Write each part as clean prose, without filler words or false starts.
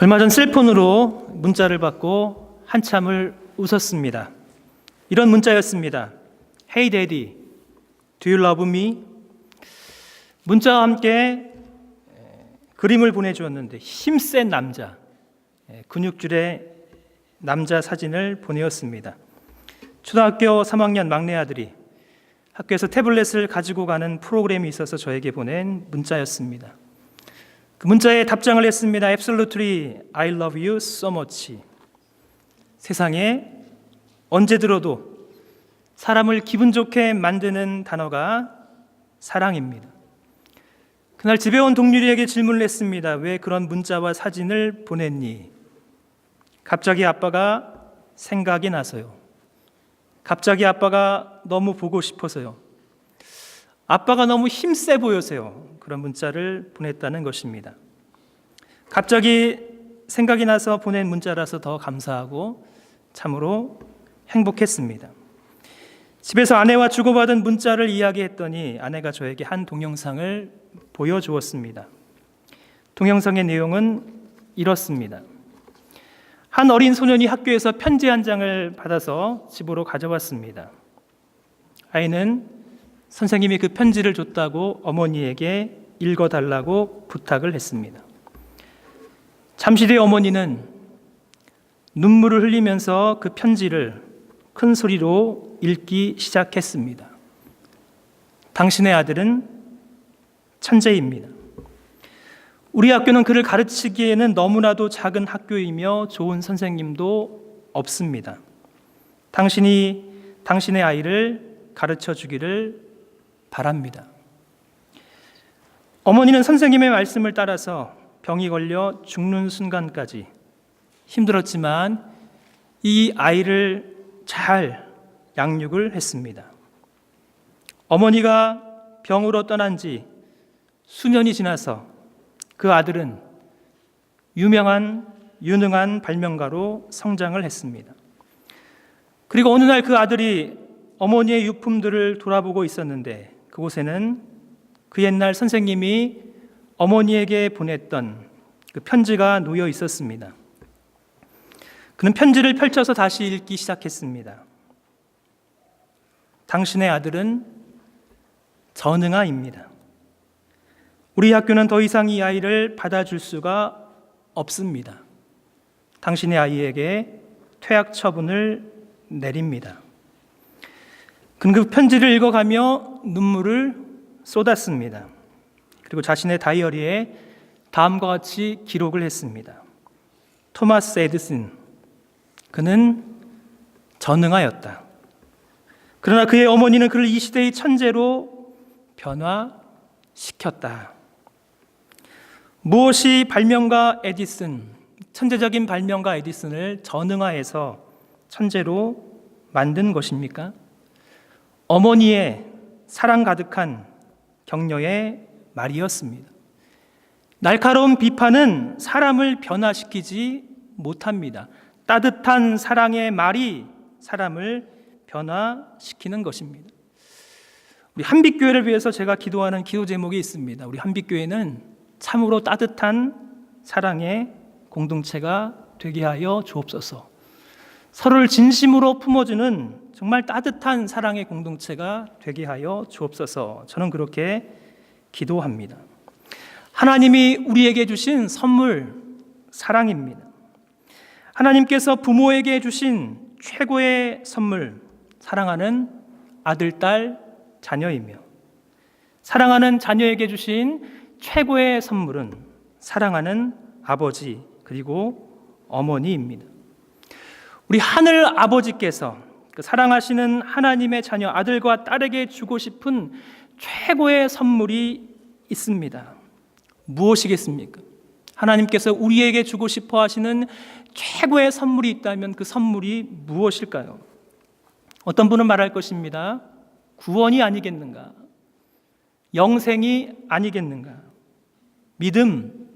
얼마 전 셀폰으로 문자를 받고 한참을 웃었습니다. 이런 문자였습니다. Hey Daddy, do you love me? 문자와 함께 그림을 보내주었는데 힘센 남자, 근육줄의 남자 사진을 보내었습니다. 초등학교 3학년 막내 아들이 학교에서 태블릿을 가지고 가는 프로그램이 있어서 저에게 보낸 문자였습니다. 그 문자에 답장을 했습니다. Absolutely, I love you so much. 세상에 언제 들어도 사람을 기분 좋게 만드는 단어가 사랑입니다. 그날 집에 온 동료에게 질문을 했습니다. 왜 그런 문자와 사진을 보냈니? 갑자기 아빠가 생각이 나서요. 갑자기 아빠가 너무 보고 싶어서요. 아빠가 너무 힘세 보여서요. 그런 문자를 보냈다는 것입니다. 갑자기 생각이 나서 보낸 문자라서 더 감사하고 참으로 행복했습니다. 집에서 아내와 주고받은 문자를 이야기했더니 아내가 저에게 한 동영상을 보여주었습니다. 동영상의 내용은 이렇습니다. 한 어린 소년이 학교에서 편지 한 장을 받아서 집으로 가져왔습니다. 아이는 선생님이 그 편지를 줬다고 어머니에게 읽어달라고 부탁을 했습니다. 잠시 뒤 어머니는 눈물을 흘리면서 그 편지를 큰 소리로 읽기 시작했습니다. 당신의 아들은 천재입니다. 우리 학교는 그를 가르치기에는 너무나도 작은 학교이며 좋은 선생님도 없습니다. 당신이 당신의 아이를 가르쳐 주기를 바랍니다. 어머니는 선생님의 말씀을 따라서 병이 걸려 죽는 순간까지 힘들었지만 이 아이를 잘 양육을 했습니다. 어머니가 병으로 떠난 지 수년이 지나서 그 아들은 유능한 발명가로 성장을 했습니다. 그리고 어느 날 그 아들이 어머니의 유품들을 돌아보고 있었는데 그곳에는 그 옛날 선생님이 어머니에게 보냈던 그 편지가 놓여 있었습니다. 그는 편지를 펼쳐서 다시 읽기 시작했습니다. 당신의 아들은 전응아입니다. 우리 학교는 더 이상 이 아이를 받아줄 수가 없습니다. 당신의 아이에게 퇴학 처분을 내립니다. 그는 그 편지를 읽어가며 눈물을 쏟았습니다. 그리고 자신의 다이어리에 다음과 같이 기록을 했습니다. 토마스 에디슨, 그는 전응아였다. 그러나 그의 어머니는 그를 이 시대의 천재로 변화시켰다. 무엇이 발명가 에디슨, 천재적인 발명가 에디슨을 전응아해서 천재로 만든 것입니까? 어머니의 사랑 가득한 격려의 말이었습니다. 날카로운 비판은 사람을 변화시키지 못합니다. 따뜻한 사랑의 말이 사람을 변화시키는 것입니다. 우리 한빛교회를 위해서 제가 기도하는 기도 제목이 있습니다. 우리 한빛교회는 참으로 따뜻한 사랑의 공동체가 되게 하여 주옵소서. 서로를 진심으로 품어주는 정말 따뜻한 사랑의 공동체가 되게 하여 주옵소서. 저는 그렇게 기도합니다. 하나님이 우리에게 주신 선물, 사랑입니다. 하나님께서 부모에게 주신 최고의 선물, 사랑하는 아들, 딸, 자녀이며 사랑하는 자녀에게 주신 최고의 선물은 사랑하는 아버지 그리고 어머니입니다. 우리 하늘 아버지께서 그 사랑하시는 하나님의 자녀 아들과 딸에게 주고 싶은 최고의 선물이 있습니다. 무엇이겠습니까? 하나님께서 우리에게 주고 싶어 하시는 최고의 선물이 있다면 그 선물이 무엇일까요? 어떤 분은 말할 것입니다. 구원이 아니겠는가? 영생이 아니겠는가? 믿음,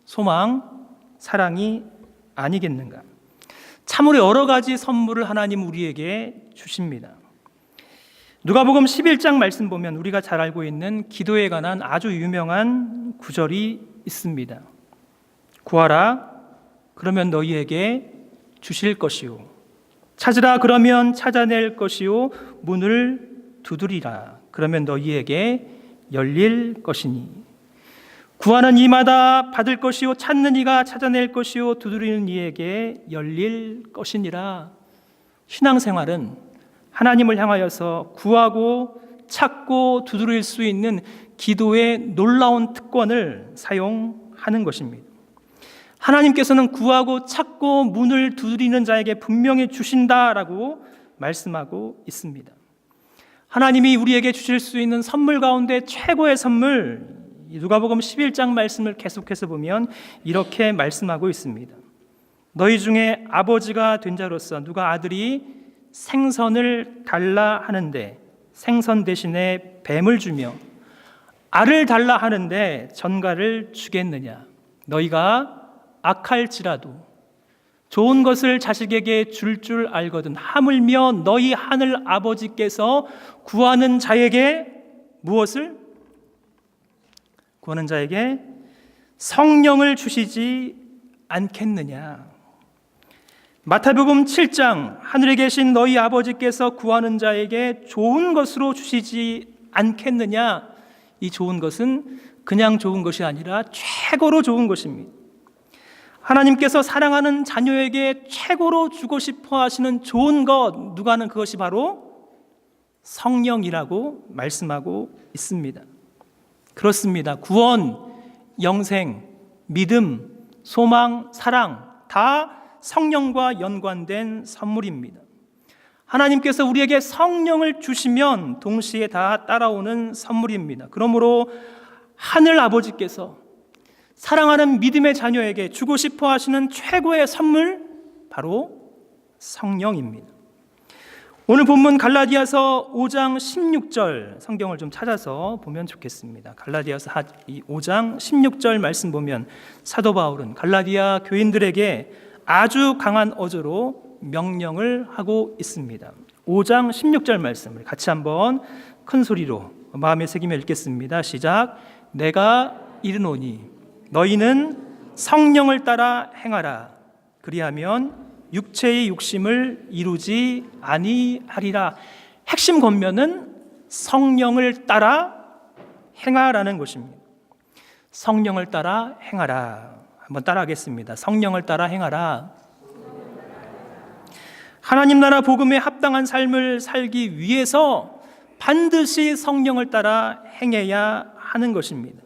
소망, 사랑이 아니겠는가? 참으로 여러 가지 선물을 하나님 우리에게 주십니다. 누가복음 11장 말씀 보면 우리가 잘 알고 있는 기도에 관한 아주 유명한 구절이 있습니다. 구하라 그러면 너희에게 주실 것이요 찾으라 그러면 찾아낼 것이요 문을 두드리라 그러면 너희에게 열릴 것이니 구하는 이마다 받을 것이요 찾는 이가 찾아낼 것이요 두드리는 이에게 열릴 것이니라. 신앙생활은 하나님을 향하여서 구하고 찾고 두드릴 수 있는 기도의 놀라운 특권을 사용하는 것입니다. 하나님께서는 구하고 찾고 문을 두드리는 자에게 분명히 주신다라고 말씀하고 있습니다. 하나님이 우리에게 주실 수 있는 선물 가운데 최고의 선물, 누가복음 11장 말씀을 계속해서 보면 이렇게 말씀하고 있습니다. 너희 중에 아버지가 된 자로서 누가 아들이 생선을 달라 하는데 생선 대신에 뱀을 주며 알을 달라 하는데 전갈을 주겠느냐. 너희가 악할지라도 좋은 것을 자식에게 줄 알거든 하물며 너희 하늘 아버지께서 구하는 자에게 무엇을? 구하는 자에게 성령을 주시지 않겠느냐. 마태복음 7장 하늘에 계신 너희 아버지께서 구하는 자에게 좋은 것으로 주시지 않겠느냐. 이 좋은 것은 그냥 좋은 것이 아니라 최고로 좋은 것입니다. 하나님께서 사랑하는 자녀에게 최고로 주고 싶어 하시는 좋은 것, 누가 하는 그것이 바로 성령이라고 말씀하고 있습니다. 그렇습니다. 구원, 영생, 믿음, 소망, 사랑 다 성령과 연관된 선물입니다. 하나님께서 우리에게 성령을 주시면 동시에 다 따라오는 선물입니다. 그러므로 하늘 아버지께서 사랑하는 믿음의 자녀에게 주고 싶어 하시는 최고의 선물 바로 성령입니다. 오늘 본문 갈라디아서 5장 16절 성경을 좀 찾아서 보면 좋겠습니다. 갈라디아서 5장 16절 말씀 보면 사도 바울은 갈라디아 교인들에게 아주 강한 어조로 명령을 하고 있습니다. 5장 16절 말씀을 같이 한번 큰 소리로 마음에 새기며 읽겠습니다. 시작. 내가 이르노니 너희는 성령을 따라 행하라. 그리하면 육체의 욕심을 이루지 아니하리라. 핵심 권면은 성령을 따라 행하라는 것입니다. 성령을 따라 행하라. 한번 따라하겠습니다. 성령을 따라 행하라. 하나님 나라 복음에 합당한 삶을 살기 위해서 반드시 성령을 따라 행해야 하는 것입니다.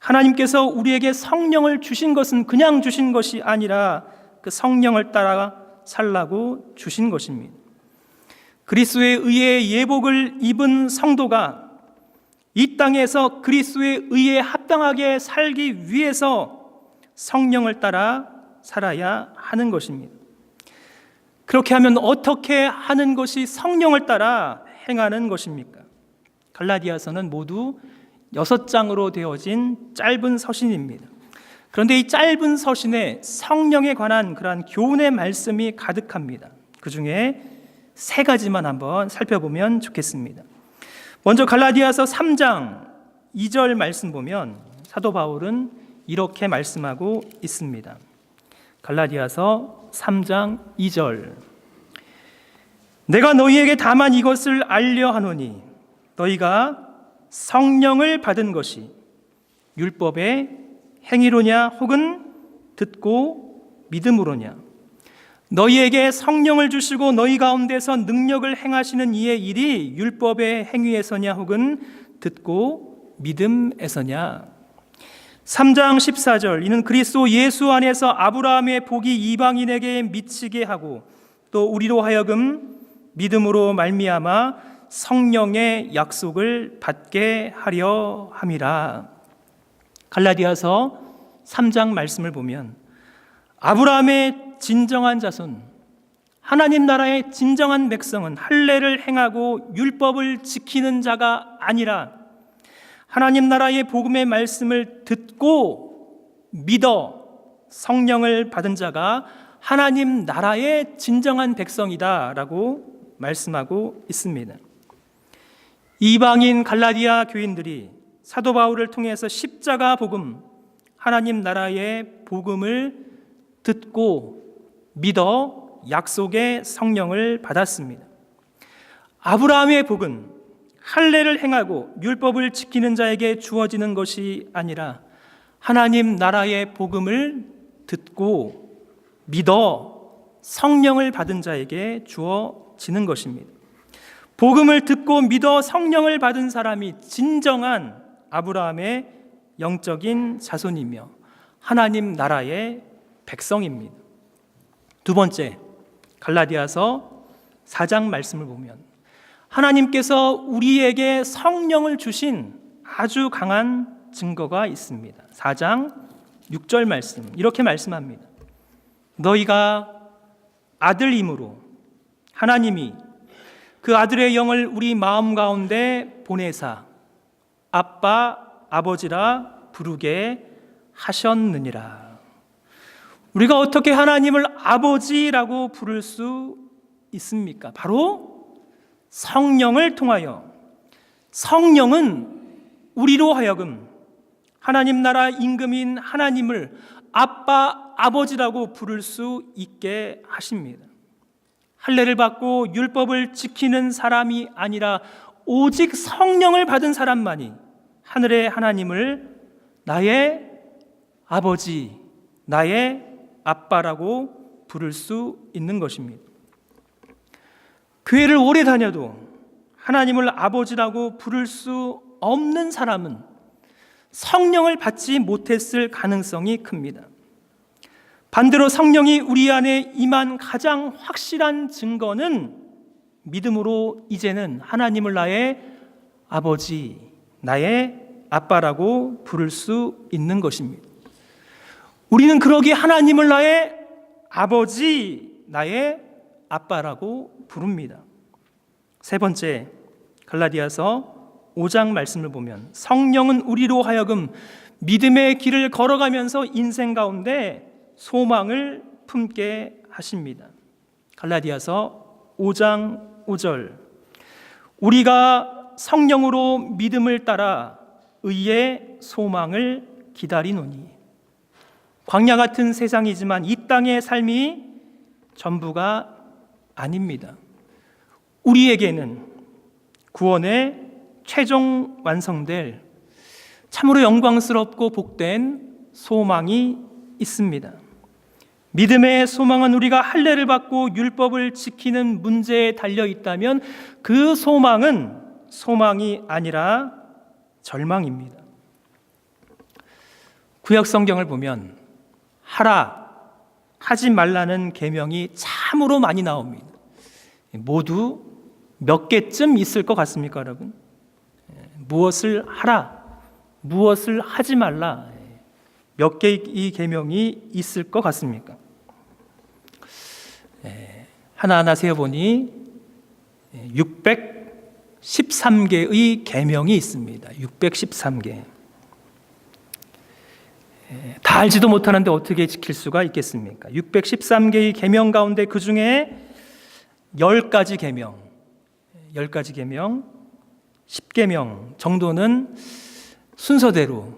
하나님께서 우리에게 성령을 주신 것은 그냥 주신 것이 아니라 그 성령을 따라 살라고 주신 것입니다. 그리스도의 의의 예복을 입은 성도가 이 땅에서 그리스도의 의에 합당하게 살기 위해서 성령을 따라 살아야 하는 것입니다. 그렇게 하면 어떻게 하는 것이 성령을 따라 행하는 것입니까? 갈라디아서는 모두 6장으로 되어진 짧은 서신입니다. 그런데 이 짧은 서신에 성령에 관한 그러한 교훈의 말씀이 가득합니다. 그 중에 3가지만 한번 살펴보면 좋겠습니다. 먼저 갈라디아서 3장 2절 말씀 보면 사도 바울은 이렇게 말씀하고 있습니다. 갈라디아서 3장 2절. 내가 너희에게 다만 이것을 알려 하노니 너희가 성령을 받은 것이 율법의 행위로냐 혹은 듣고 믿음으로냐. 너희에게 성령을 주시고 너희 가운데서 능력을 행하시는 이의 일이 율법의 행위에서냐 혹은 듣고 믿음에서냐. 3장 14절. 이는 그리스도 예수 안에서 아브라함의 복이 이방인에게 미치게 하고 또 우리로 하여금 믿음으로 말미암아 성령의 약속을 받게 하려 함이라. 갈라디아서 3장 말씀을 보면 아브라함의 진정한 자손, 하나님 나라의 진정한 백성은 할례를 행하고 율법을 지키는 자가 아니라 하나님 나라의 복음의 말씀을 듣고 믿어 성령을 받은 자가 하나님 나라의 진정한 백성이다라고 말씀하고 있습니다. 이방인 갈라디아 교인들이 사도 바울을 통해서 십자가 복음, 하나님 나라의 복음을 듣고 믿어 약속의 성령을 받았습니다. 아브라함의 복은 할례를 행하고 율법을 지키는 자에게 주어지는 것이 아니라 하나님 나라의 복음을 듣고 믿어 성령을 받은 자에게 주어지는 것입니다. 복음을 듣고 믿어 성령을 받은 사람이 진정한 아브라함의 영적인 자손이며 하나님 나라의 백성입니다. 두 번째, 갈라디아서 4장 말씀을 보면 하나님께서 우리에게 성령을 주신 아주 강한 증거가 있습니다. 4장 6절 말씀 이렇게 말씀합니다. 너희가 아들임으로 하나님이 그 아들의 영을 우리 마음 가운데 보내사 아빠 아버지라 부르게 하셨느니라. 우리가 어떻게 하나님을 아버지라고 부를 수 있습니까? 바로 성령을 통하여. 성령은 우리로 하여금 하나님 나라 임금인 하나님을 아빠 아버지라고 부를 수 있게 하십니다. 할례를 받고 율법을 지키는 사람이 아니라 오직 성령을 받은 사람만이 하늘의 하나님을 나의 아버지, 나의 아빠라고 부를 수 있는 것입니다. 교회를 오래 다녀도 하나님을 아버지라고 부를 수 없는 사람은 성령을 받지 못했을 가능성이 큽니다. 반대로 성령이 우리 안에 임한 가장 확실한 증거는 믿음으로 이제는 하나님을 나의 아버지, 나의 아빠라고 부를 수 있는 것입니다. 우리는 그러기에 하나님을 나의 아버지, 나의 아빠라고 부릅니다. 세 번째, 갈라디아서 5장 말씀을 보면 성령은 우리로 하여금 믿음의 길을 걸어가면서 인생 가운데 소망을 품게 하십니다. 갈라디아서 5장 5절 우리가 성령으로 믿음을 따라 의의 소망을 기다리노니. 광야 같은 세상이지만 이 땅의 삶이 전부가 아닙니다. 우리에게는 구원의 최종 완성될 참으로 영광스럽고 복된 소망이 있습니다. 믿음의 소망은 우리가 할례를 받고 율법을 지키는 문제에 달려 있다면 그 소망은 소망이 아니라 절망입니다. 구약 성경을 보면 하라, 하지 말라는 계명이 참으로 많이 나옵니다. 모두 몇 개쯤 있을 것 같습니까, 여러분? 무엇을 하라, 무엇을 하지 말라, 몇 개의 이 계명이 있을 것 같습니까? 하나하나 세어보니 613개의 계명이 있습니다. 613개. 다 알지도 못하는데 어떻게 지킬 수가 있겠습니까? 613개의 계명 가운데 그 중에 10가지 계명, 10가지 계명, 10계명 정도는 순서대로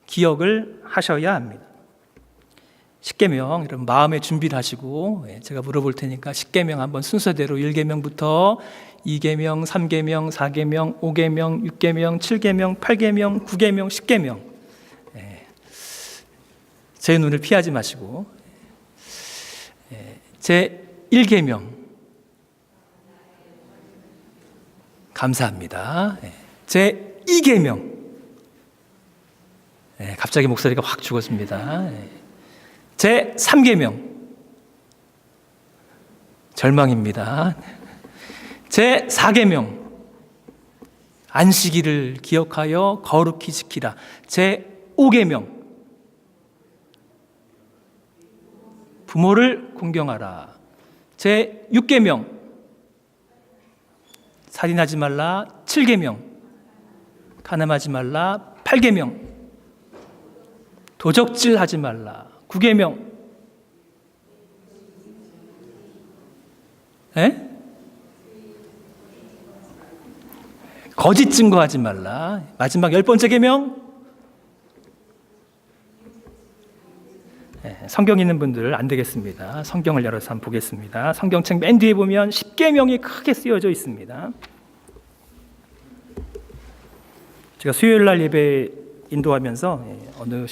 기억을 하셔야 합니다. 10계명, 여러분 마음의 준비를 하시고 제가 물어볼 테니까 10계명 한번 순서대로 1계명부터 2계명, 3계명, 4계명, 5계명, 6계명, 7계명, 8계명, 9계명, 10계명 제 눈을 피하지 마시고 제 1계명 감사합니다. 제 2계명 갑자기 목소리가 확 죽었습니다. 제 3계명 절망입니다. 제 4계명 안식일을 기억하여 거룩히 지키라. 제 5계명 부모를 공경하라. 제 6계명 살인하지 말라. 7계명 간음하지 말라. 8계명 도적질하지 말라. 9계명 거짓 증거하지 말라. 마지막 10번째 계명 성경 있는 분들 안 되겠습니다. 성경을 열어서 한번 보겠습니다. 성경책 맨 뒤에 보면 십계명이 크게 쓰여져 있습니다. 제가 수요일 날 예배 인도하면서 어느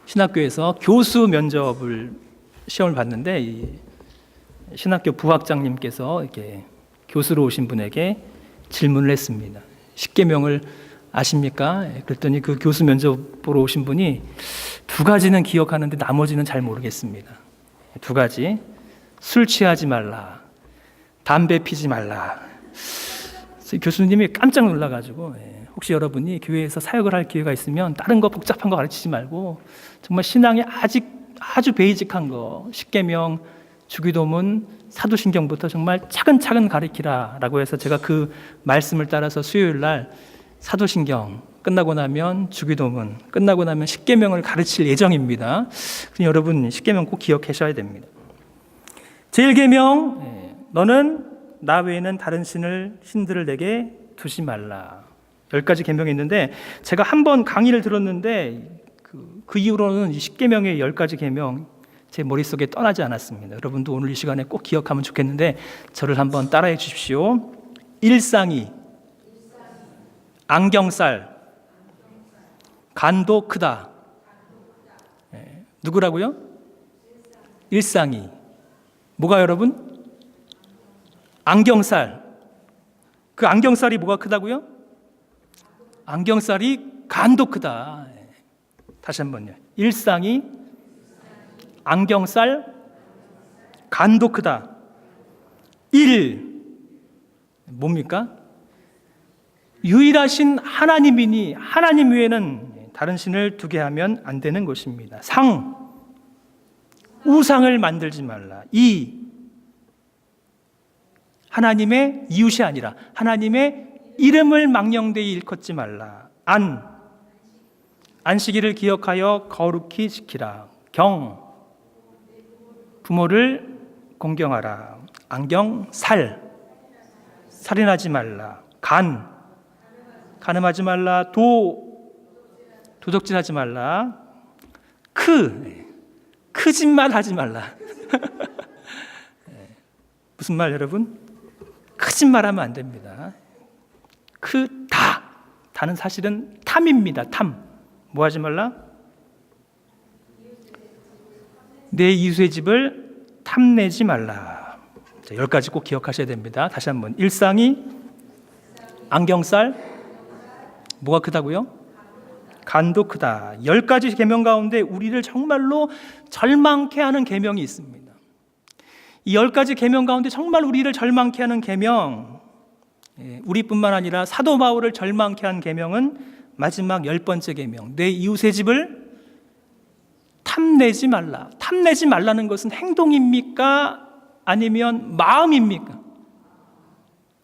신학교에서 교수 면접을 시험을 봤는데 이 신학교 부학장님께서 이렇게 교수로 오신 분에게 질문을 했습니다. 십계명을 아십니까? 그랬더니 그 교수 면접 보러 오신 분이 두 가지는 기억하는데 나머지는 잘 모르겠습니다. 두 가지. 술 취하지 말라. 담배 피지 말라. 교수님이 깜짝 놀라가지고 혹시 여러분이 교회에서 사역을 할 기회가 있으면 다른 거 복잡한 거 가르치지 말고 정말 신앙이 아주 베이직한 거 십계명, 주기도문, 사도신경부터 정말 차근차근 가르치라라고 해서 제가 그 말씀을 따라서 수요일 날 사도신경 끝나고 나면 주기도문, 끝나고 나면 십계명을 가르칠 예정입니다. 그럼 여러분 십계명 꼭 기억하셔야 됩니다. 제1계명, 너는 나 외에는 다른 신들을 내게 두지 말라. 10가지 계명이 있는데 제가 한번 강의를 들었는데 그 이후로는 이 십계명의 10가지 계명 제 머릿속에 떠나지 않았습니다. 여러분도 오늘 이 시간에 꼭 기억하면 좋겠는데 저를 한번 따라해 주십시오. 일상이, 안경살, 간도 크다. 누구라고요? 일상이. 뭐가 여러분? 안경살. 그 안경살이 뭐가 크다고요? 안경살이 간도 크다. 다시 한번요. 일상이, 안경살, 간도 크다. 일, 뭡니까? 유일하신 하나님이니 하나님 외에는 다른 신을 두게 하면 안 되는 것입니다. 상, 우상을 만들지 말라. 이, 하나님의 이웃이 아니라 하나님의 이름을 망령되이 일컫지 말라. 안, 안식일을 기억하여 거룩히 지키라. 경, 부모를 공경하라. 안경, 살, 살인하지 말라. 간, 간음하지 말라. 도, 도적질하지 말라. 크짓말 하지 말라. 무슨 말 여러분? 크짓말하면 안 됩니다. 다는 사실은 탐입니다. 탐. 뭐 하지 말라? 내 이웃의 집을 탐내지 말라. 자, 10가지 꼭 기억하셔야 됩니다. 다시 한번. 일상이, 안경살, 뭐가 크다고요? 간도 크다. 10가지 계명 가운데 우리를 정말로 절망케 하는 계명이 있습니다. 이 10가지 계명 가운데 정말 우리를 절망케 하는 계명, 우리뿐만 아니라 사도 바울을 절망케 한 계명은 마지막 10번째 계명, 내 이웃의 집을 탐내지 말라. 탐내지 말라는 것은 행동입니까? 아니면 마음입니까?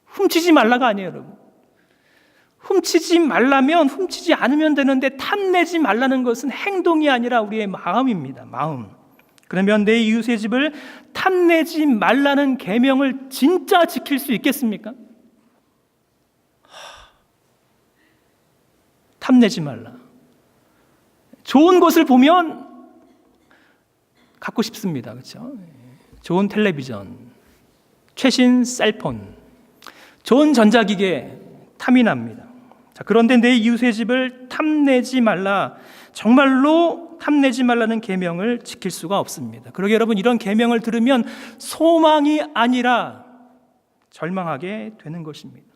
훔치지 말라가 아니에요, 여러분. 훔치지 말라면 훔치지 않으면 되는데 탐내지 말라는 것은 행동이 아니라 우리의 마음입니다. 마음. 그러면 내 이웃의 집을 탐내지 말라는 계명을 진짜 지킬 수 있겠습니까? 탐내지 말라. 좋은 것을 보면 갖고 싶습니다. 그렇죠? 좋은 텔레비전, 최신 셀폰, 좋은 전자기계 탐이 납니다. 자, 그런데 내 이웃의 집을 탐내지 말라. 정말로 탐내지 말라는 계명을 지킬 수가 없습니다. 그러게 여러분, 이런 계명을 들으면 소망이 아니라 절망하게 되는 것입니다.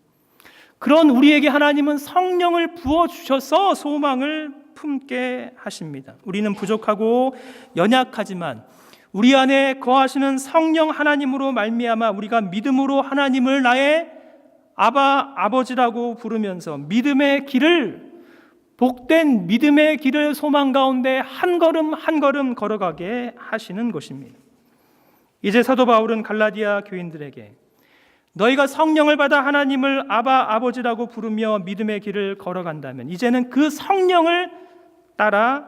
그런 우리에게 하나님은 성령을 부어주셔서 소망을 품게 하십니다. 우리는 부족하고 연약하지만 우리 안에 거하시는 성령 하나님으로 말미암아 우리가 믿음으로 하나님을 나의 아바, 아버지라고 부르면서 믿음의 길을, 복된 믿음의 길을 소망 가운데 한 걸음 한 걸음 걸어가게 하시는 것입니다. 이제 사도 바울은 갈라디아 교인들에게 너희가 성령을 받아 하나님을 아바, 아버지라고 부르며 믿음의 길을 걸어간다면 이제는 그 성령을 따라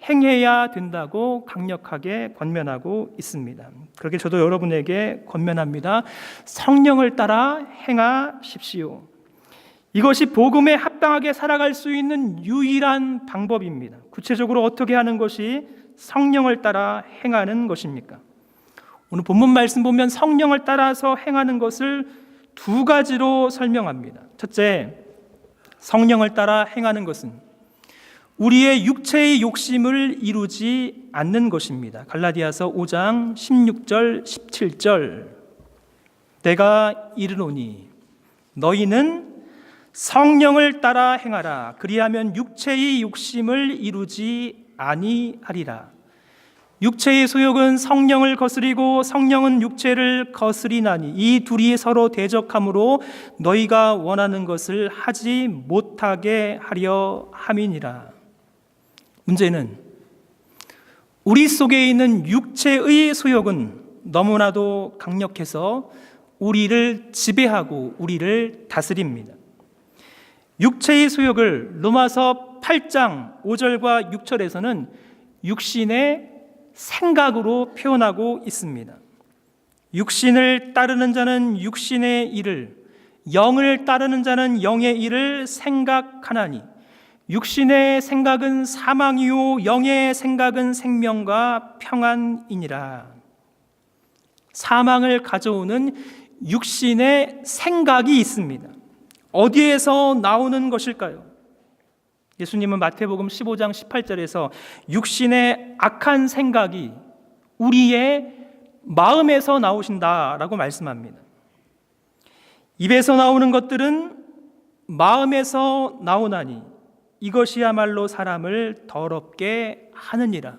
행해야 된다고 강력하게 권면하고 있습니다. 그렇게 저도 여러분에게 권면합니다. 성령을 따라 행하십시오. 이것이 복음에 합당하게 행복하게 살아갈 수 있는 유일한 방법입니다. 구체적으로 어떻게 하는 것이 성령을 따라 행하는 것입니까? 오늘 본문 말씀 보면 성령을 따라서 행하는 것을 두 가지로 설명합니다. 첫째, 성령을 따라 행하는 것은 우리의 육체의 욕심을 이루지 않는 것입니다. 갈라디아서 5장 16절 17절, 내가 이르노니 너희는 성령을 따라 행하라. 그리하면 육체의 욕심을 이루지 아니하리라. 육체의 소욕은 성령을 거스리고 성령은 육체를 거스리나니 이 둘이 서로 대적함으로 너희가 원하는 것을 하지 못하게 하려 함이니라. 문제는 우리 속에 있는 육체의 소욕은 너무나도 강력해서 우리를 지배하고 우리를 다스립니다. 육체의 소욕을 로마서 8장 5절과 6절에서는 육신의 생각으로 표현하고 있습니다. 육신을 따르는 자는 육신의 일을, 영을 따르는 자는 영의 일을 생각하나니 육신의 생각은 사망이요 영의 생각은 생명과 평안이니라. 사망을 가져오는 육신의 생각이 있습니다. 어디에서 나오는 것일까요? 예수님은 마태복음 15장 18절에서 육신의 악한 생각이 우리의 마음에서 나오신다라고 말씀합니다. 입에서 나오는 것들은 마음에서 나오나니 이것이야말로 사람을 더럽게 하느니라.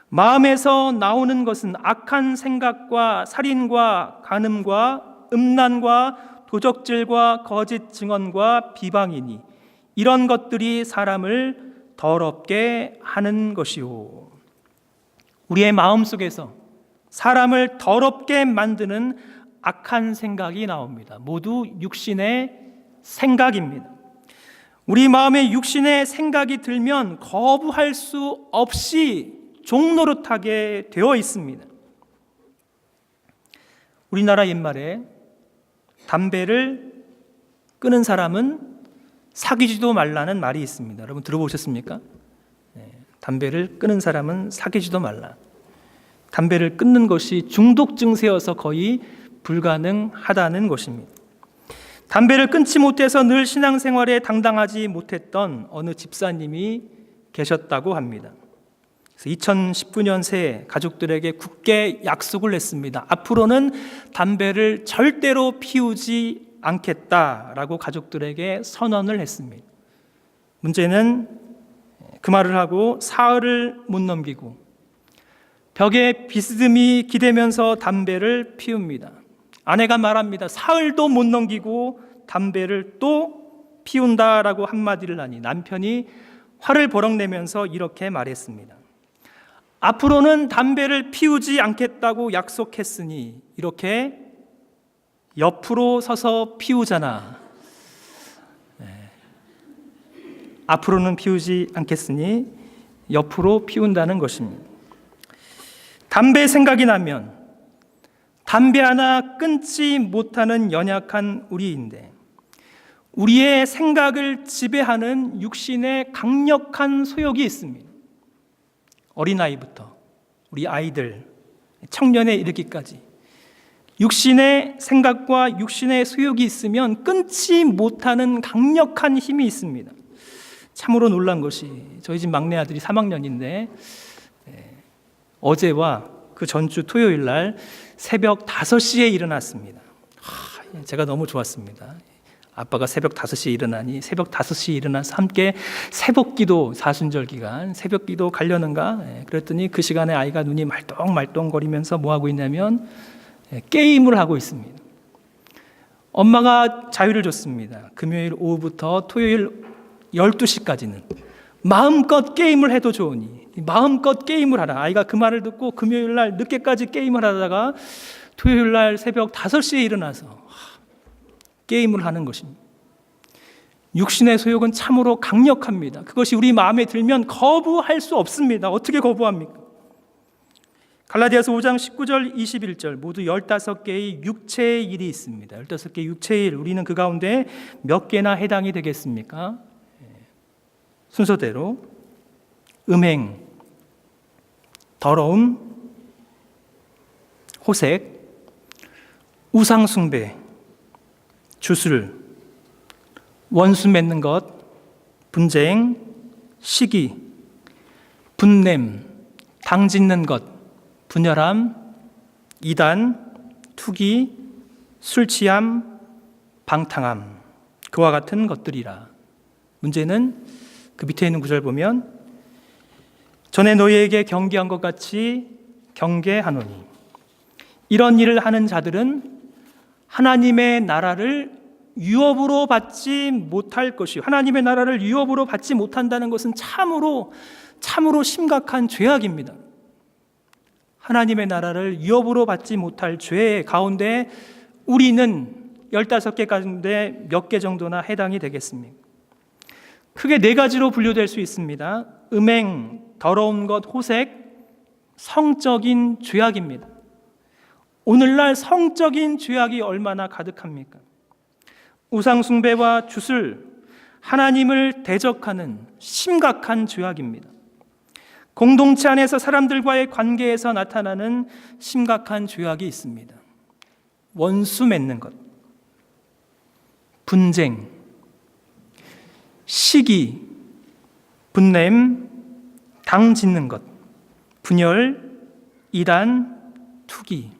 마음에서 나오는 것은 악한 생각과 살인과 간음과 음란과 도적질과 거짓 증언과 비방이니 이런 것들이 사람을 더럽게 하는 것이오. 우리의 마음속에서 사람을 더럽게 만드는 악한 생각이 나옵니다. 모두 육신의 생각입니다. 우리 마음에 육신의 생각이 들면 거부할 수 없이 종노릇하게 되어 있습니다. 우리나라 옛말에 담배를 끊은 사람은 사귀지도 말라는 말이 있습니다. 여러분 들어보셨습니까? 담배를 끊은 사람은 사귀지도 말라. 담배를 끊는 것이 중독 증세여서 거의 불가능하다는 것입니다. 담배를 끊지 못해서 늘 신앙생활에 당당하지 못했던 어느 집사님이 계셨다고 합니다. 그래서 2019년 새해 가족들에게 굳게 약속을 했습니다. 앞으로는 담배를 절대로 피우지 않겠다라고 가족들에게 선언을 했습니다. 문제는 그 말을 하고 사흘을 못 넘기고 벽에 비스듬히 기대면서 담배를 피웁니다. 아내가 말합니다. 사흘도 못 넘기고 담배를 또 피운다라고 한마디를 하니 남편이 화를 버럭내면서 이렇게 말했습니다. 앞으로는 담배를 피우지 않겠다고 약속했으니 이렇게 옆으로 서서 피우잖아. 앞으로는 피우지 않겠으니 옆으로 피운다는 것입니다. 담배 생각이 나면 담배 하나 끊지 못하는 연약한 우리인데 우리의 생각을 지배하는 육신의 강력한 소욕이 있습니다. 어린아이부터 우리 아이들, 청년에 이르기까지 육신의 생각과 육신의 소욕이 있으면 끊지 못하는 강력한 힘이 있습니다. 참으로 놀란 것이 저희 집 막내 아들이 3학년인데 어제와 그 전주 토요일 날 새벽 5시에 일어났습니다. 제가 너무 좋았습니다. 아빠가 새벽 5시에 일어나니 새벽 5시에 일어나서 함께 새벽기도 사순절 기간 새벽기도 가려는가 그랬더니 그 시간에 아이가 눈이 말똥말똥거리면서 뭐하고 있냐면 게임을 하고 있습니다. 엄마가 자유를 줬습니다. 금요일 오후부터 토요일 12시까지는 마음껏 게임을 해도 좋으니 마음껏 게임을 하라. 아이가 그 말을 듣고 금요일 날 늦게까지 게임을 하다가 토요일 날 새벽 5시에 일어나서 게임을 하는 것입니다. 육신의 소욕은 참으로 강력합니다. 그것이 우리 마음에 들면 거부할 수 없습니다. 어떻게 거부합니까? 갈라디아서 5장 19절 21절 모두 15개의 육체의 일이 있습니다. 15개의 육체의 일, 우리는 그 가운데 몇 개나 해당이 되겠습니까? 순서대로 음행, 더러움, 호색, 우상숭배, 주술, 원수 맺는 것, 분쟁, 시기, 분냄, 당짓는 것, 분열함, 이단, 투기, 술취함, 방탕함, 그와 같은 것들이라. 문제는 그 밑에 있는 구절 보면 전에 너희에게 경계한 것 같이 경계하노니 이런 일을 하는 자들은 하나님의 나라를 유업으로 받지 못할 것이요. 하나님의 나라를 유업으로 받지 못한다는 것은 참으로 심각한 죄악입니다. 하나님의 나라를 유업으로 받지 못할 죄 가운데 우리는 15개 가운데 몇 개 정도나 해당이 되겠습니까? 크게 4가지로 분류될 수 있습니다. 음행, 더러운 것, 호색, 성적인 죄악입니다. 오늘날 성적인 죄악이 얼마나 가득합니까? 우상숭배와 주술, 하나님을 대적하는 심각한 죄악입니다. 공동체 안에서 사람들과의 관계에서 나타나는 심각한 죄악이 있습니다. 원수 맺는 것, 분쟁, 시기, 분냄, 당짓는 것, 분열, 이단, 투기.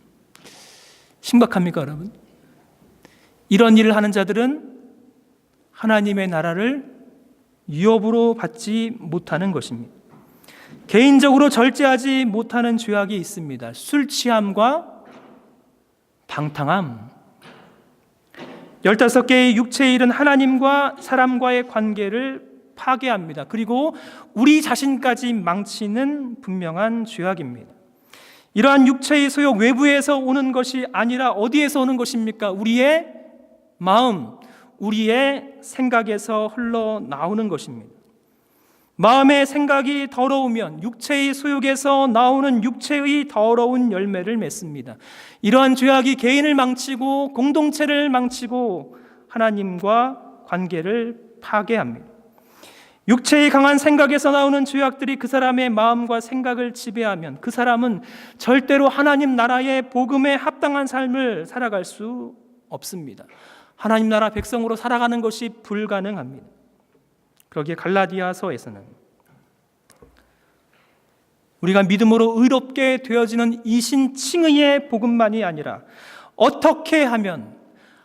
심각합니까, 여러분? 이런 일을 하는 자들은 하나님의 나라를 유업으로 받지 못하는 것입니다. 개인적으로 절제하지 못하는 죄악이 있습니다. 술 취함과 방탕함. 15개의 육체의 일은 하나님과 사람과의 관계를 파괴합니다. 그리고 우리 자신까지 망치는 분명한 죄악입니다. 이러한 육체의 소욕, 외부에서 오는 것이 아니라 어디에서 오는 것입니까? 우리의 마음, 우리의 생각에서 흘러나오는 것입니다. 마음의 생각이 더러우면 육체의 소욕에서 나오는 육체의 더러운 열매를 맺습니다. 이러한 죄악이 개인을 망치고 공동체를 망치고 하나님과 관계를 파괴합니다. 육체의 강한 생각에서 나오는 죄악들이 그 사람의 마음과 생각을 지배하면 그 사람은 절대로 하나님 나라의 복음에 합당한 삶을 살아갈 수 없습니다. 하나님 나라 백성으로 살아가는 것이 불가능합니다. 그러기에 갈라디아서에서는 우리가 믿음으로 의롭게 되어지는 이신칭의의 복음만이 아니라 어떻게 하면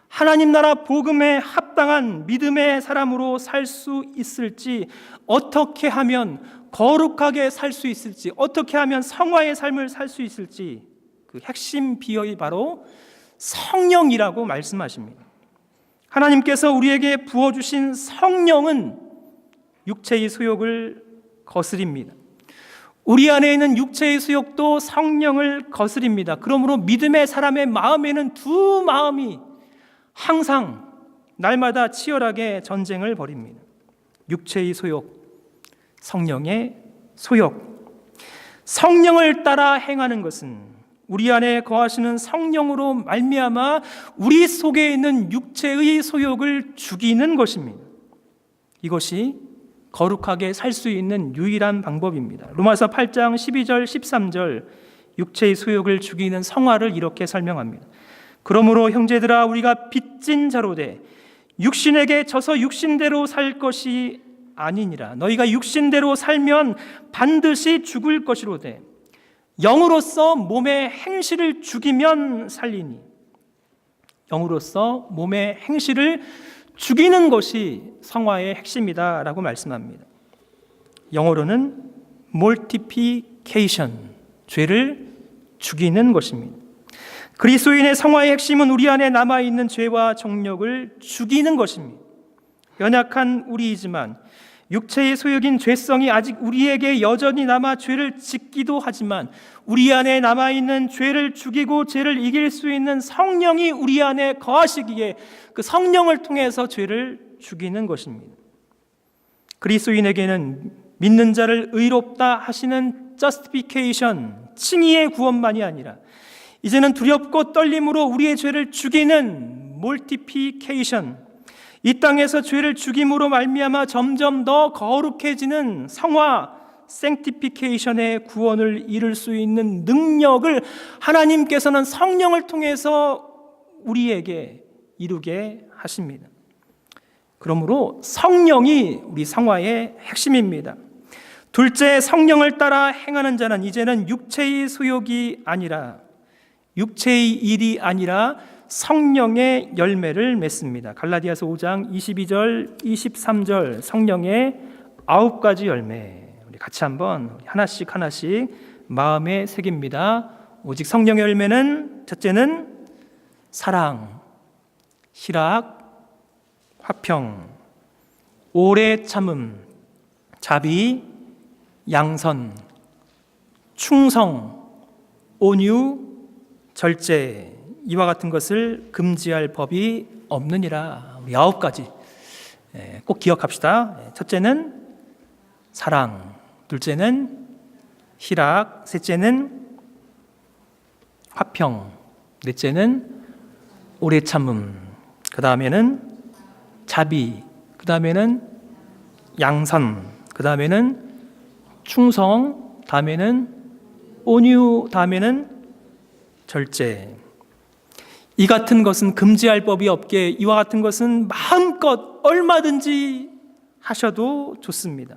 하나님 나라 복음에 합당한 믿음의 사람으로 살 수 있을지, 어떻게 하면 거룩하게 살 수 있을지, 어떻게 하면 성화의 삶을 살 수 있을지, 그 핵심 비결이 바로 성령이라고 말씀하십니다. 하나님께서 우리에게 부어주신 성령은 육체의 소욕을 거스립니다. 우리 안에 있는 육체의 수욕도 성령을 거스립니다. 그러므로 믿음의 사람의 마음에는 두 마음이 항상 날마다 치열하게 전쟁을 벌입니다. 육체의 소욕, 성령의 소욕. 성령을 따라 행하는 것은 우리 안에 거하시는 성령으로 말미암아 우리 속에 있는 육체의 소욕을 죽이는 것입니다. 이것이 거룩하게 살 수 있는 유일한 방법입니다. 로마서 8장 12절 13절 육체의 소욕을 죽이는 성화를 이렇게 설명합니다. 그러므로 형제들아 우리가 빚진 자로 돼 육신에게 져서 육신대로 살 것이 아니니라. 너희가 육신대로 살면 반드시 죽을 것이로되 영으로서 몸의 행실을 죽이면 살리니. 영으로서 몸의 행실을 죽이는 것이 성화의 핵심이다라고 말씀합니다. 영어로는 mortification, 죄를 죽이는 것입니다. 그리스도인의 성화의 핵심은 우리 안에 남아있는 죄와 정욕을 죽이는 것입니다. 연약한 우리이지만 육체의 소욕인 죄성이 아직 우리에게 여전히 남아 죄를 짓기도 하지만 우리 안에 남아있는 죄를 죽이고 죄를 이길 수 있는 성령이 우리 안에 거하시기에 그 성령을 통해서 죄를 죽이는 것입니다. 그리스도인에게는 믿는 자를 의롭다 하시는 justification, 칭의의 구원만이 아니라 이제는 두렵고 떨림으로 우리의 죄를 죽이는 mortification, 이 땅에서 죄를 죽임으로 말미암아 점점 더 거룩해지는 성화, 생티피케이션의 구원을 이룰 수 있는 능력을 하나님께서는 성령을 통해서 우리에게 이루게 하십니다. 그러므로 성령이 우리 성화의 핵심입니다. 둘째, 성령을 따라 행하는 자는 이제는 육체의 소욕이 아니라, 육체의 일이 아니라 성령의 열매를 맺습니다. 갈라디아서 5장 22절, 23절 성령의 9가지 열매. 우리 같이 한번 하나씩 마음에 새깁니다. 오직 성령의 열매는 첫째는 사랑, 희락, 화평, 오래 참음, 자비, 양선, 충성, 온유, 절제, 이와 같은 것을 금지할 법이 없느니라. 우리 9가지 꼭 기억합시다. 첫째는 사랑, 둘째는 희락, 셋째는 화평, 넷째는 오래 참음, 그 다음에는 자비, 그 다음에는 양선, 그 다음에는 충성, 다음에는 온유, 다음에는 절제. 이 같은 것은 금지할 법이 없게 이와 같은 것은 마음껏 얼마든지 하셔도 좋습니다.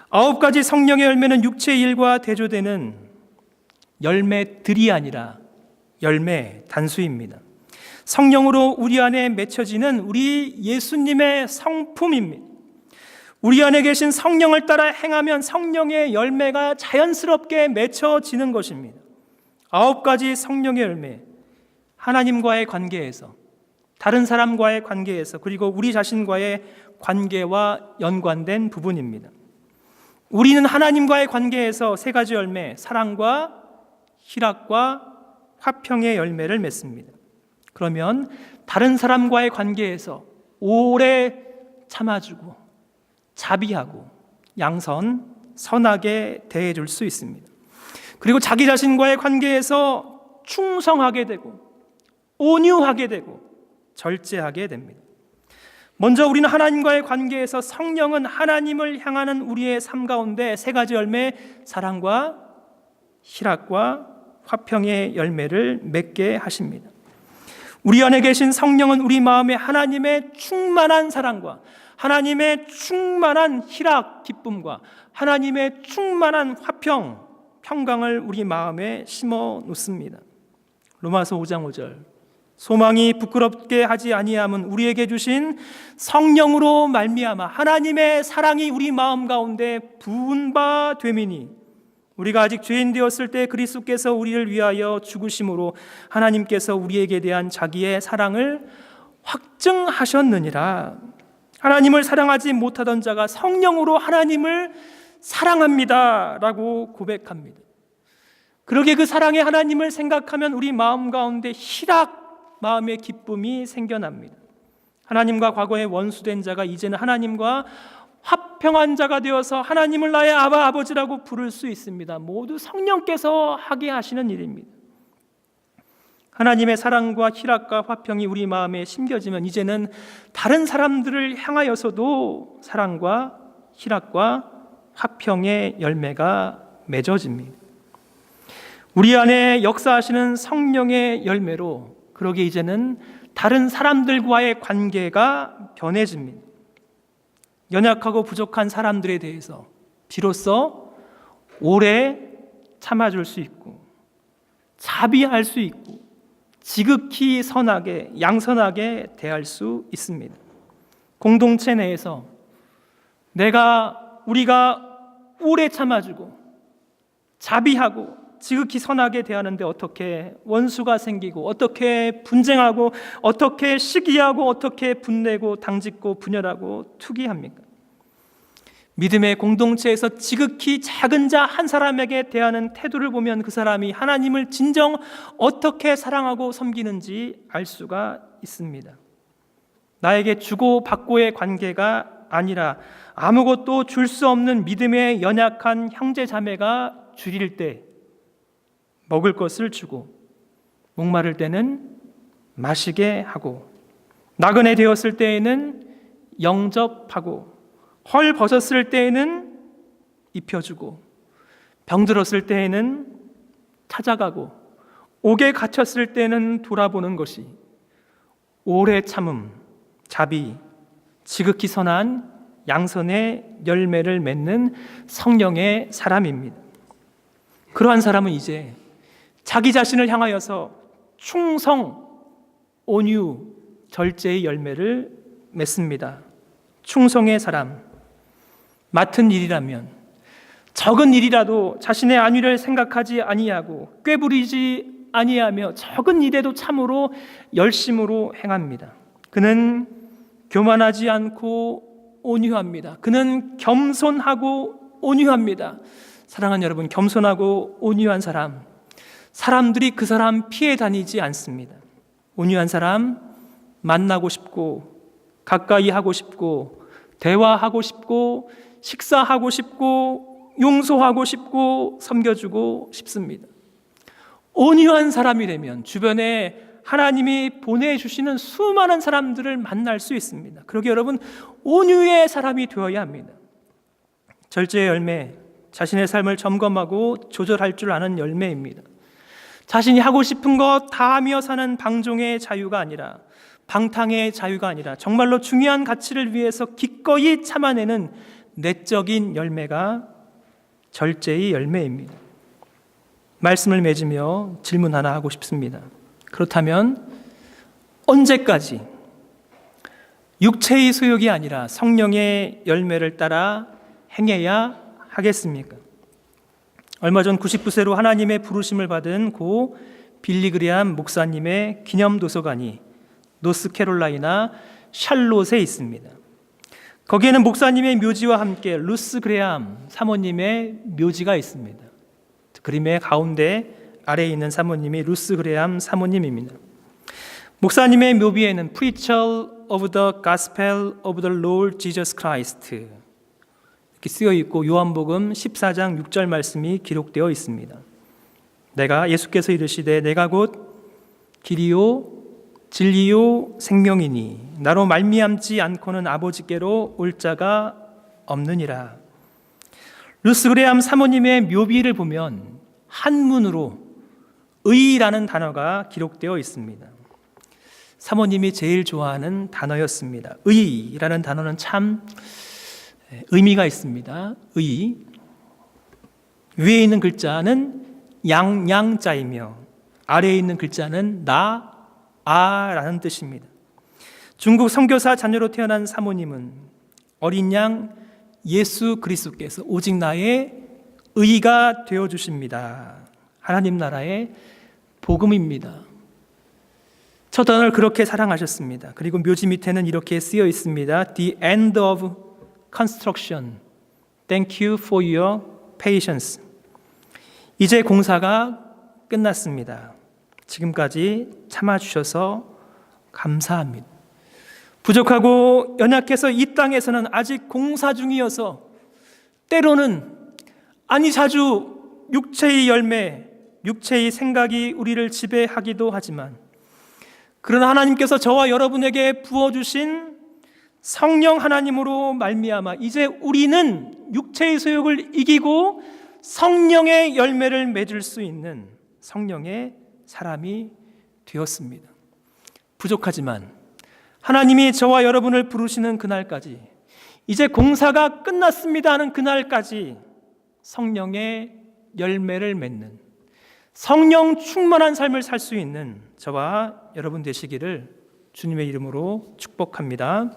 9가지 성령의 열매는 육체의 일과 대조되는 열매들이 아니라 열매 단수입니다. 성령으로 우리 안에 맺혀지는 우리 예수님의 성품입니다. 우리 안에 계신 성령을 따라 행하면 성령의 열매가 자연스럽게 맺혀지는 것입니다. 9가지 성령의 열매, 하나님과의 관계에서, 다른 사람과의 관계에서, 그리고 우리 자신과의 관계와 연관된 부분입니다. 우리는 하나님과의 관계에서 3가지 열매, 사랑과 희락과 화평의 열매를 맺습니다. 그러면 다른 사람과의 관계에서 오래 참아주고 자비하고 양선, 선하게 대해줄 수 있습니다. 그리고 자기 자신과의 관계에서 충성하게 되고 온유하게 되고 절제하게 됩니다. 먼저 우리는 하나님과의 관계에서 성령은 하나님을 향하는 우리의 삶 가운데 3가지 열매, 사랑과 희락과 화평의 열매를 맺게 하십니다. 우리 안에 계신 성령은 우리 마음에 하나님의 충만한 사랑과 하나님의 충만한 희락, 기쁨과 하나님의 충만한 화평, 평강을 우리 마음에 심어 놓습니다. 로마서 5장 5절, 소망이 부끄럽게 하지 아니함은 우리에게 주신 성령으로 말미암아 하나님의 사랑이 우리 마음 가운데 부은 바 됨이니, 우리가 아직 죄인 되었을 때 그리스도께서 우리를 위하여 죽으심으로 하나님께서 우리에게 대한 자기의 사랑을 확증하셨느니라. 하나님을 사랑하지 못하던 자가 성령으로 하나님을 사랑합니다 라고 고백합니다. 그러게 그 사랑의 하나님을 생각하면 우리 마음 가운데 희락, 마음의 기쁨이 생겨납니다. 하나님과 과거에 원수된 자가 이제는 하나님과 화평한 자가 되어서 하나님을 나의 아바, 아버지라고 부를 수 있습니다. 모두 성령께서 하게 하시는 일입니다. 하나님의 사랑과 희락과 화평이 우리 마음에 심겨지면 이제는 다른 사람들을 향하여서도 사랑과 희락과 화평의 열매가 맺어집니다. 우리 안에 역사하시는 성령의 열매로 그러게 이제는 다른 사람들과의 관계가 변해집니다. 연약하고 부족한 사람들에 대해서 비로소 오래 참아줄 수 있고 자비할 수 있고 지극히 선하게 양선하게 대할 수 있습니다. 공동체 내에서 우리가 오래 참아주고 자비하고 지극히 선하게 대하는데 어떻게 원수가 생기고 어떻게 분쟁하고 어떻게 시기하고 어떻게 분내고 당짓고 분열하고 투기합니까? 믿음의 공동체에서 지극히 작은 자 한 사람에게 대하는 태도를 보면 그 사람이 하나님을 진정 어떻게 사랑하고 섬기는지 알 수가 있습니다. 나에게 주고 받고의 관계가 아니라 아무것도 줄 수 없는 믿음의 연약한 형제 자매가 줄일 때 먹을 것을 주고 목마를 때는 마시게 하고 나그네 되었을 때에는 영접하고, 헐 벗었을 때에는 입혀주고, 병들었을 때에는 찾아가고, 옥에 갇혔을 때는 돌아보는 것이 오래 참음, 자비, 지극히 선한 양선의 열매를 맺는 성령의 사람입니다. 그러한 사람은 이제 자기 자신을 향하여서 충성, 온유, 절제의 열매를 맺습니다. 충성의 사람, 맡은 일이라면 적은 일이라도 자신의 안위를 생각하지 아니하고 꾀부리지 아니하며 적은 일에도 참으로 열심으로 행합니다. 그는 교만하지 않고 온유합니다. 그는 겸손하고 온유합니다. 사랑하는 여러분, 겸손하고 온유한 사람, 사람들이 그 사람 피해 다니지 않습니다. 온유한 사람, 만나고 싶고 가까이 하고 싶고 대화하고 싶고 식사하고 싶고 용서하고 싶고 섬겨주고 싶습니다. 온유한 사람이라면 주변에 하나님이 보내주시는 수많은 사람들을 만날 수 있습니다. 그러기에 여러분, 온유의 사람이 되어야 합니다. 절제의 열매, 자신의 삶을 점검하고 조절할 줄 아는 열매입니다. 자신이 하고 싶은 것 다 하며 사는 방종의 자유가 아니라, 방탕의 자유가 아니라 정말로 중요한 가치를 위해서 기꺼이 참아내는 내적인 열매가 절제의 열매입니다. 말씀을 맺으며 질문 하나 하고 싶습니다. 그렇다면 언제까지 육체의 소욕이 아니라 성령의 열매를 따라 행해야 하겠습니까? 얼마 전 99세로 하나님의 부르심을 받은 고 빌리 그레함 목사님의 기념 도서관이 노스캐롤라이나 샬롯에 있습니다. 거기에는 목사님의 묘지와 함께 루스 그레함 사모님의 묘지가 있습니다. 그림의 가운데 아래에 있는 사모님이 루스 그레함 사모님입니다. 목사님의 묘비에는 Preacher of the Gospel of the Lord Jesus Christ 이렇게 쓰여 있고 요한복음 14장 6절 말씀이 기록되어 있습니다. 예수께서 이르시되 내가 곧 길이요 진리요 생명이니 나로 말미암지 않고는 아버지께로 올 자가 없느니라. 루스 그레함 사모님의 묘비를 보면 한문으로 의라는 단어가 기록되어 있습니다. 사모님이 제일 좋아하는 단어였습니다. 의라는 단어는 참 의미가 있습니다. 의. 위에 있는 글자는 양자이며 아래에 있는 글자는 아라는 뜻입니다. 중국 선교사 자녀로 태어난 사모님은 어린 양 예수 그리스도께서 오직 나의 의가 되어주십니다. 하나님 나라의 복음입니다. 첫 단어를 그렇게 사랑하셨습니다. 그리고 묘지 밑에는 이렇게 쓰여 있습니다. The end of construction. Thank you for your patience. 이제 공사가 끝났습니다. 지금까지 참아주셔서 감사합니다. 부족하고 연약해서 이 땅에서는 아직 공사 중이어서 때로는 자주 육체의 열매, 육체의 생각이 우리를 지배하기도 하지만 그러나 하나님께서 저와 여러분에게 부어주신 성령 하나님으로 말미암아 이제 우리는 육체의 소욕을 이기고 성령의 열매를 맺을 수 있는 성령의 사람이 되었습니다. 부족하지만 하나님이 저와 여러분을 부르시는 그날까지, 이제 공사가 끝났습니다 하는 그날까지 성령의 열매를 맺는 성령 충만한 삶을 살 수 있는 저와 여러분 되시기를 주님의 이름으로 축복합니다.